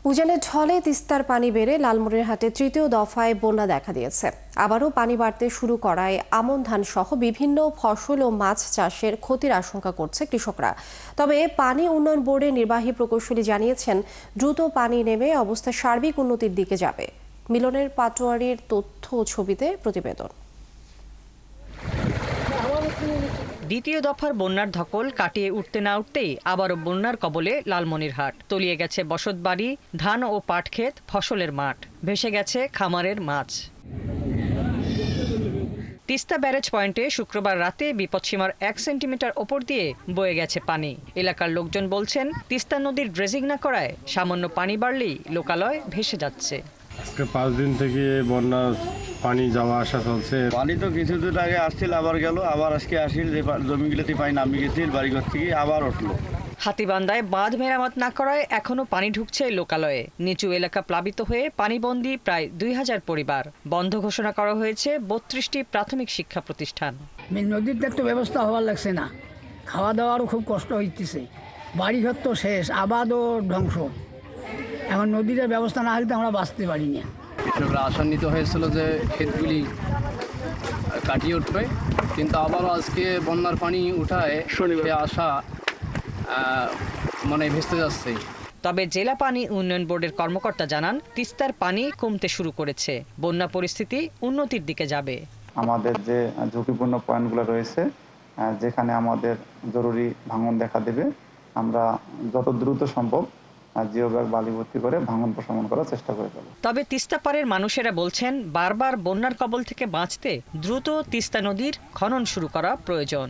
উজানের ঢলে তিস্তার পানি বেড়ে লালমনিরহাটে তৃতীয় দফায় বন্যা দেখা দিয়েছে। আবারও পানি বাড়তে শুরু করায় আমন ধান সহ বিভিন্ন ফসল ও মাছ চাষের ক্ষতির আশঙ্কা করছে কৃষকরা। তবে পানি উন্নয়ন বোর্ডের নির্বাহী প্রকৌশলী জানিয়েছেন, দ্রুত পানি নেমে অবস্থা সার্বিক উন্নতির দিকে যাবে। মিলনের পাটোয়ারির তথ্য ও ছবিতে প্রতিবেদন। দ্বিতীয় দফার বন্যার ধকল কাটিয়ে উঠতে না উঠতেই আবারও বন্যার কবলে লালমনিরহাট। তলিয়ে গেছে বসতবাড়ি, ধান ও পাট ক্ষেত, ফসলের মাঠ, ভেসে গেছে খামারের মাছ। তিস্তা ব্যারেজ পয়েন্টে শুক্রবার রাতে বিপদসীমার 1 সেন্টিমিটার ওপর দিয়ে বয়ে গেছে পানি। এলাকার লোকজন বলছেন, তিস্তা নদীর ড্রেজিং না করায় সামান্য পানি বাড়লেই লোকালয় ভেসে যাচ্ছে। আজকে 5 দিন থেকে বন্যার পানি যাওয়া আসা চলছে। পানি তো কিছুদিন আগে আসছিল, আবার গেল, আবার আজকে আসিল। জমিগুলোতে পানি নামি গেছিল, বাড়িঘর থেকে আবার উঠলো। হাতীবান্ধায় বাঁধ মেরামত না করায় এখনো পানি ঢুকছে লোকালয়ে। নিচু এলাকা প্লাবিত হয়ে পানিবন্দী প্রায় 2000 পরিবার। বন্ধ ঘোষণা করা হয়েছে 32টি প্রাথমিক শিক্ষা প্রতিষ্ঠান। নদীতে তো ব্যবস্থা হওয়ার লাগছে না, খাওয়া দাওয়ারও খুব কষ্ট হইতেছে। বাড়িঘর তো শেষ, আবাদও ধ্বংস। এখন নদীর ব্যবস্থা না হলে তো আমরা বাঁচতে পারি না। কৃষকরা আশান্বিত হয়েছিল যে ক্ষেতগুলি কাটিয়ে উঠবে, কিন্তু আবারও আজকে বন্যার পানি উঠায় সে আশা মানে ভেস্তে যাচ্ছে। তবে জেলা পানি উন্নয়ন বোর্ডের কর্মকর্তা জানান, তিস্তার পানি কমতে শুরু করেছে, বন্যা পরিস্থিতি উন্নতির দিকে যাবে। আমাদের যে ঝুঁকিপূর্ণ পয়েন্টগুলো রয়েছে, যেখানে আমাদের জরুরি ভাঙন দেখা দেবে, আমরা যত দ্রুত সম্ভব জিও ব্যাগ বালি ভর্তি করে ভাঙন প্রশমন করার চেষ্টা করে যাব। তবে তিস্তা পাড়ের মানুষেরা বলছেন, বারবার বন্যার কবল থেকে বাঁচতে দ্রুত তিস্তা নদীর খনন শুরু করা প্রয়োজন।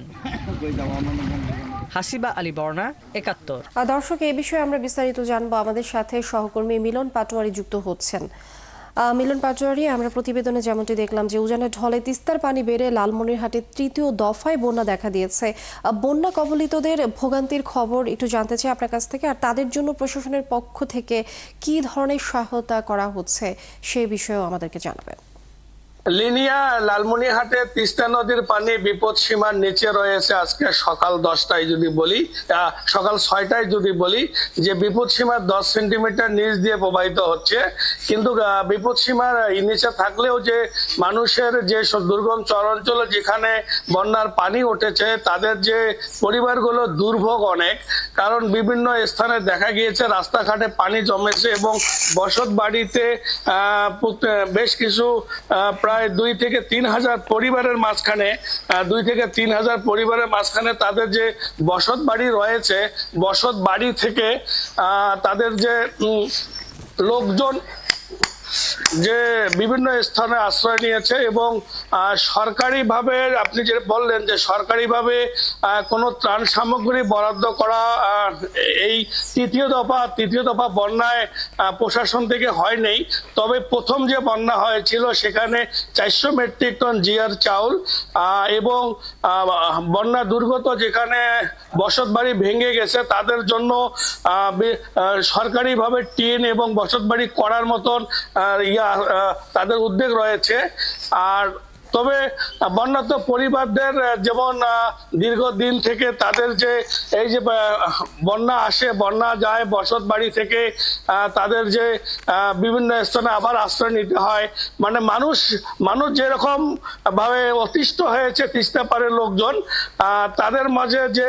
হাসিবা আলী বর্ণা, ৭১। দর্শক, এই বিষয়ে আমরা বিস্তারিত জানবো। আমাদের সাথে সহকর্মী মিলন পাটোয়ারি যুক্ত হচ্ছেন। মিলন পাটোয়ারি, আমরা প্রতিবেদনে যেমনটি দেখলাম যে উজানের ঢলে তিস্তার পানি বেড়ে লালমনিরহাটে তৃতীয় দফায় বন্যা দেখা দিয়েছে। বন্যা কবলিতদের ভোগান্তির খবর একটু জানতে চাই আপনার কাছ থেকে, আর তাদের জন্য প্রশাসনের পক্ষ থেকে কি ধরনের সহায়তা করা হচ্ছে সেই বিষয়েও আমাদেরকে জানাবেন। লিনিয়া, লালমনিরহাটে তিস্তা নদীর পানি বিপদ সীমার নিচে রয়েছে। আজকে সকাল 10টায় যদি বলি, সকাল 6টায় যদি বলি যে বিপদ সীমার 10 সেন্টিমিটার নিচ দিয়ে প্রবাহিত হচ্ছে। কিন্তু বিপদ সীমার নিচে থাকলেও যে মানুষের যে দুর্গম চরাঞ্চলে যেখানে বন্যার পানি উঠেছে, তাদের যে পরিবারগুলো দুর্ভোগ অনেক। কারণ বিভিন্ন স্থানে দেখা গিয়েছে রাস্তাঘাটে পানি জমেছে এবং বসত বাড়িতে বেশ কিছু প্রায় 2 থেকে 3 হাজার পরিবারের মাঝখানে 2 থেকে 3 হাজার পরিবারের মাঝখানে তাদের যে বসত বাড়ি রয়েছে, বসত বাড়ি থেকে তাদের যে লোকজন যে বিভিন্ন স্থানে আশ্রয় নিয়েছে এবং সরকারিভাবে, আপনি যে বললেন যে সরকারিভাবে কোনো ত্রাণ সামগ্রী বরাদ্দ করা এই তৃতীয় দফা বন্যায় প্রশাসন থেকে হয়নি। তবে প্রথম যে বন্যা হয়েছিল সেখানে 400 মেট্রিক টন জিআর চাউল এবং বন্যা দুর্গত যেখানে বসত বাড়ি ভেঙে গেছে তাদের জন্য সরকারিভাবে টিন এবং বসত বাড়ি করার মতন তাদের উদ্যোগ রয়েছে। আর তবে বন্যার্ত পরিবারদের যেমন দীর্ঘদিন থেকে তাদের যে এই যে বন্যা আসে, বন্যা যায়, বসত বাড়ি থেকে তাদের যে বিভিন্ন স্থানে আবার আশ্রয় নিতে হয়। মানে মানুষ যেরকম ভাবে অতিষ্ঠ হয়েছে তিস্তা পাড়ের লোকজন, তাদের মাঝে যে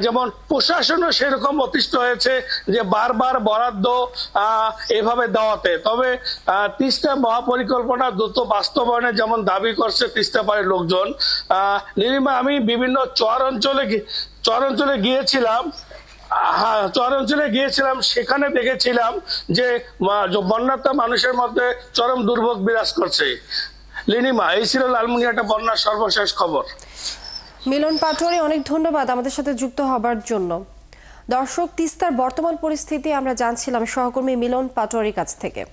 যেমন প্রশাসনও সেরকম অতিষ্ঠ হয়েছে যে বারবার বরাদ্দ এভাবে দেওয়াতে। তবে তিস্তা মহাপরিকল্পনা দ্রুত বাস্তবায়নে যেমন দাবি করছে তিস্তা পাড়ের লোকজন। নীলিমা, আমি বিভিন্ন চর অঞ্চলে গিয়েছিলাম, সেখানে দেখেছিলাম যে বন্যার্ত মানুষের মধ্যে চরম দুর্ভোগ বিরাজ করছে। লিনিমা, এই ছিল লালমনিরহাটে বন্যার সর্বশেষ খবর। মিলন পাটোয়ারি, অনেক ধন্যবাদ আমাদের সাথে যুক্ত হবার জন্য। দর্শক, তিস্তার বর্তমান পরিস্থিতি আমরা জানছিলাম সহকর্মী মিলন পাটোয়ারির কাছ থেকে।